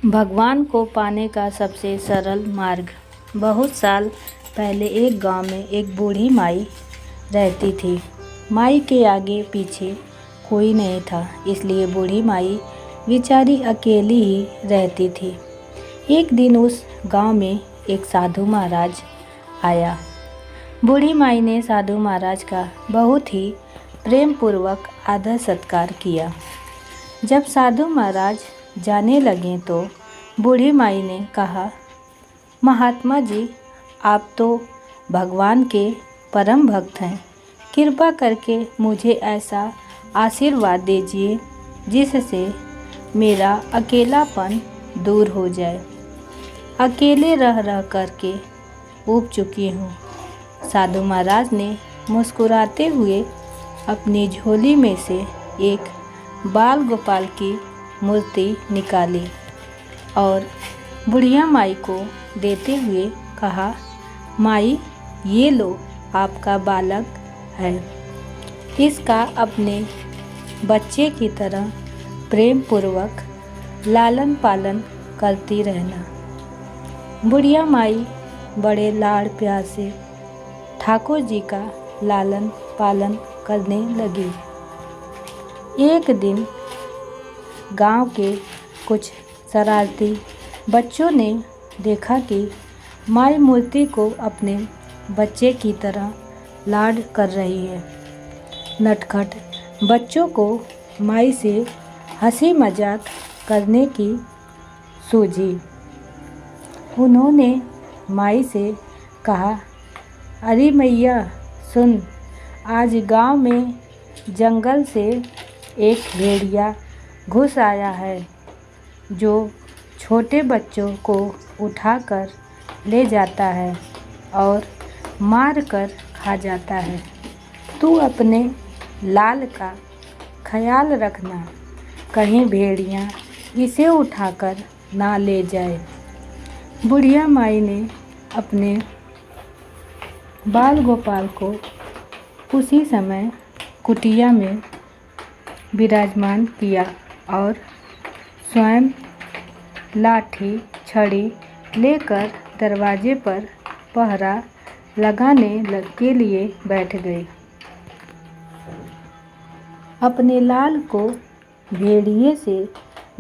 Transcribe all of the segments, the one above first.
भगवान को पाने का सबसे सरल मार्ग। बहुत साल पहले एक गांव में एक बूढ़ी माई रहती थी। माई के आगे पीछे कोई नहीं था, इसलिए बूढ़ी माई बेचारी अकेली ही रहती थी। एक दिन उस गांव में एक साधु महाराज आया। बूढ़ी माई ने साधु महाराज का बहुत ही प्रेम पूर्वक आदर सत्कार किया। जब साधु महाराज जाने लगे तो बूढ़ी माई ने कहा, महात्मा जी, आप तो भगवान के परम भक्त हैं। कृपा करके मुझे ऐसा आशीर्वाद दीजिए जिससे मेरा अकेलापन दूर हो जाए। अकेले रह रह करके ऊब चुकी हूँ। साधु महाराज ने मुस्कुराते हुए अपनी झोली में से एक बाल गोपाल की मूर्ति निकाली और बुढ़िया माई को देते हुए कहा, माई, ये लो, आपका बालक है। इसका अपने बच्चे की तरह प्रेम पूर्वक लालन पालन करती रहना। बुढ़िया माई बड़े लाड़ प्यार से ठाकुर जी का लालन पालन करने लगी। एक दिन गांव के कुछ शरारती बच्चों ने देखा कि माई मूर्ति को अपने बच्चे की तरह लाड कर रही है। नटखट बच्चों को माई से हंसी मजाक करने की सूझी। उन्होंने माई से कहा, अरे मैया सुन, आज गांव में जंगल से एक भेड़िया घुस आया है जो छोटे बच्चों को उठाकर ले जाता है और मार कर खा जाता है। तू अपने लाल का ख्याल रखना, कहीं भेड़िया इसे उठाकर ना ले जाए। बुढ़िया माई ने अपने बाल गोपाल को उसी समय कुटिया में विराजमान किया और स्वयं लाठी छड़ी लेकर दरवाजे पर पहरा लगाने के लिए बैठ गई। अपने लाल को भेड़िए से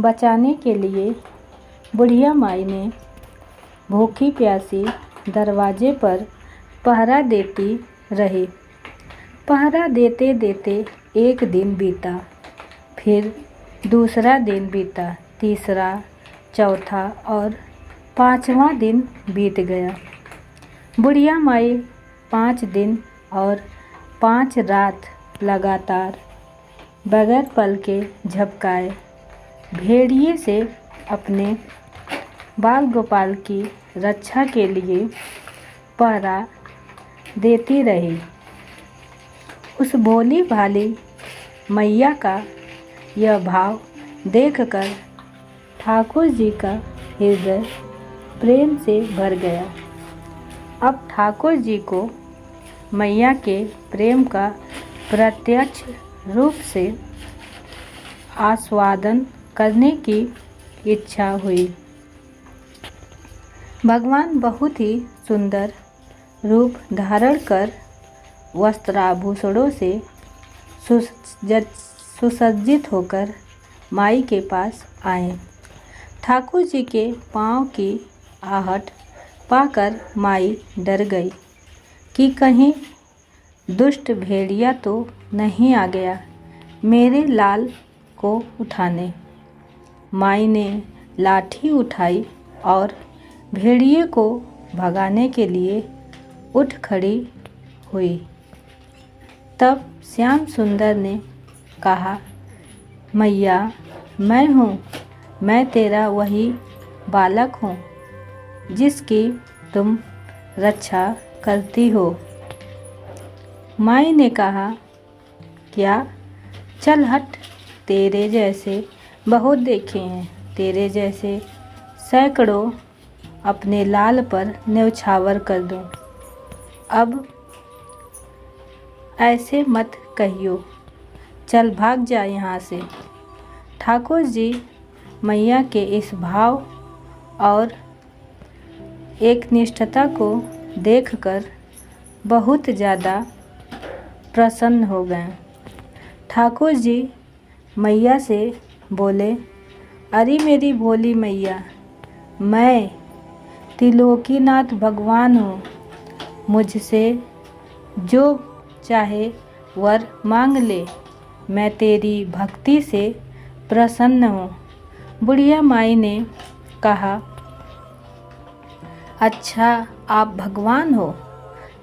बचाने के लिए बुढ़िया माई ने भूखी प्यासी दरवाजे पर पहरा देती रही। पहरा देते देते एक दिन बीता, फिर दूसरा दिन बीता, तीसरा, चौथा और पांचवा दिन बीत गया। बुढ़िया माई 5 दिन और 5 रात लगातार बगैर पल के झपकाए भेड़िए से अपने बाल गोपाल की रक्षा के लिए पहरा देती रही। उस भोली भाली मैया का यह भाव देखकर ठाकुर जी का हृदय प्रेम से भर गया। अब ठाकुर जी को मैया के प्रेम का प्रत्यक्ष रूप से आस्वादन करने की इच्छा हुई। भगवान बहुत ही सुंदर रूप धारण कर वस्त्राभूषणों से सुसज्जित होकर माई के पास आए। ठाकुर जी के पाँव की आहट पाकर माई डर गई कि कहीं दुष्ट भेड़िया तो नहीं आ गया मेरे लाल को उठाने। माई ने लाठी उठाई और भेड़िए को भगाने के लिए उठ खड़ी हुई। तब श्याम सुंदर ने कहा, मैया, मैं हूँ, मैं तेरा वही बालक हूँ जिसकी तुम रक्षा करती हो। माई ने कहा, क्या? चल हट, तेरे जैसे बहुत देखे हैं, तेरे जैसे सैकड़ों अपने लाल पर न्यौछावर कर दूँ। अब ऐसे मत कहियो, चल भाग जा यहाँ से। ठाकुर जी मैया के इस भाव और एक निष्ठता को देखकर बहुत ज़्यादा प्रसन्न हो गए। ठाकुर जी मैया से बोले, अरे मेरी भोली मैया, मैं त्रिलोकीनाथ भगवान हूँ, मुझसे जो चाहे वर मांग ले, मैं तेरी भक्ति से प्रसन्न हूँ। बुढ़िया माई ने कहा, अच्छा आप भगवान हो,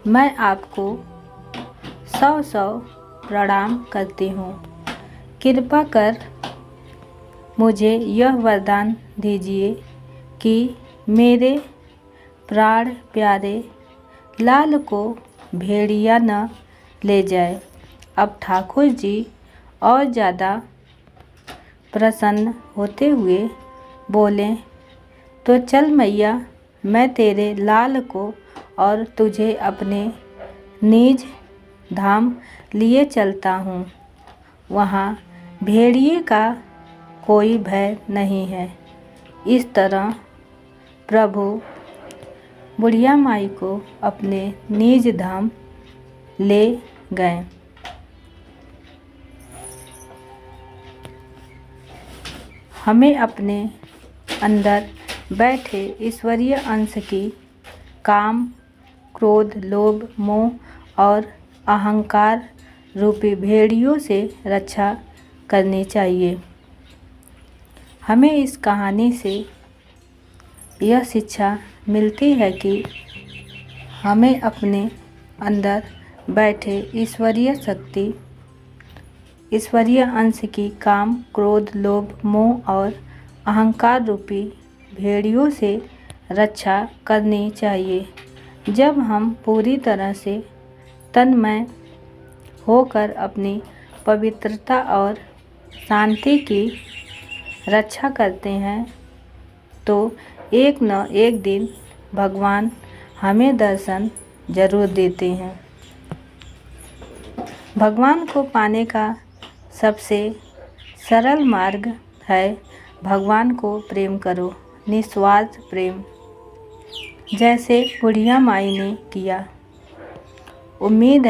मैं आपको 100 प्रणाम करती हूँ। कृपा कर मुझे यह वरदान दीजिए कि मेरे प्राण प्यारे लाल को भेड़िया न ले जाए। अब ठाकुर जी और ज़्यादा प्रसन्न होते हुए बोले, तो चल मैया, मैं तेरे लाल को और तुझे अपने निज धाम लिए चलता हूँ। वहाँ भेड़िए का कोई भय नहीं है। इस तरह प्रभु बुढ़िया माई को अपने निज धाम ले गए। हमें अपने अंदर बैठे ईश्वरीय अंश की काम, क्रोध, लोभ, मोह और अहंकार रूपी भेड़ियों से रक्षा करनी चाहिए। हमें इस कहानी से यह शिक्षा मिलती है कि हमें अपने अंदर बैठे ईश्वरीय शक्ति, ईश्वरीय अंश की काम, क्रोध, लोभ, मोह और अहंकार रूपी भेड़ियों से रक्षा करनी चाहिए। जब हम पूरी तरह से तन्मय होकर अपनी पवित्रता और शांति की रक्षा करते हैं तो एक न एक दिन भगवान हमें दर्शन जरूर देते हैं। भगवान को पाने का सबसे सरल मार्ग है भगवान को प्रेम करो, निस्वार्थ प्रेम, जैसे बुढ़िया माई ने किया। उम्मीद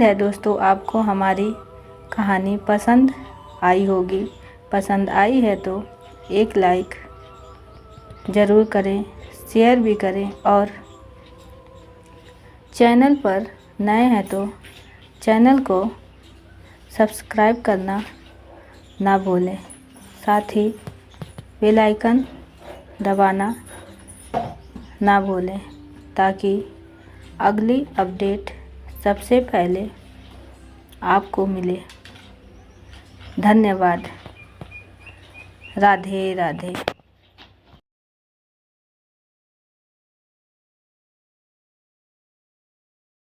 है दोस्तों आपको हमारी कहानी पसंद आई होगी। पसंद आई है तो एक लाइक ज़रूर करें, शेयर भी करें और चैनल पर नए हैं तो चैनल को सब्सक्राइब करना ना भूलें। साथ ही बेल आइकन दबाना ना भूलें ताकि अगली अपडेट सबसे पहले आपको मिले। धन्यवाद। राधे राधे।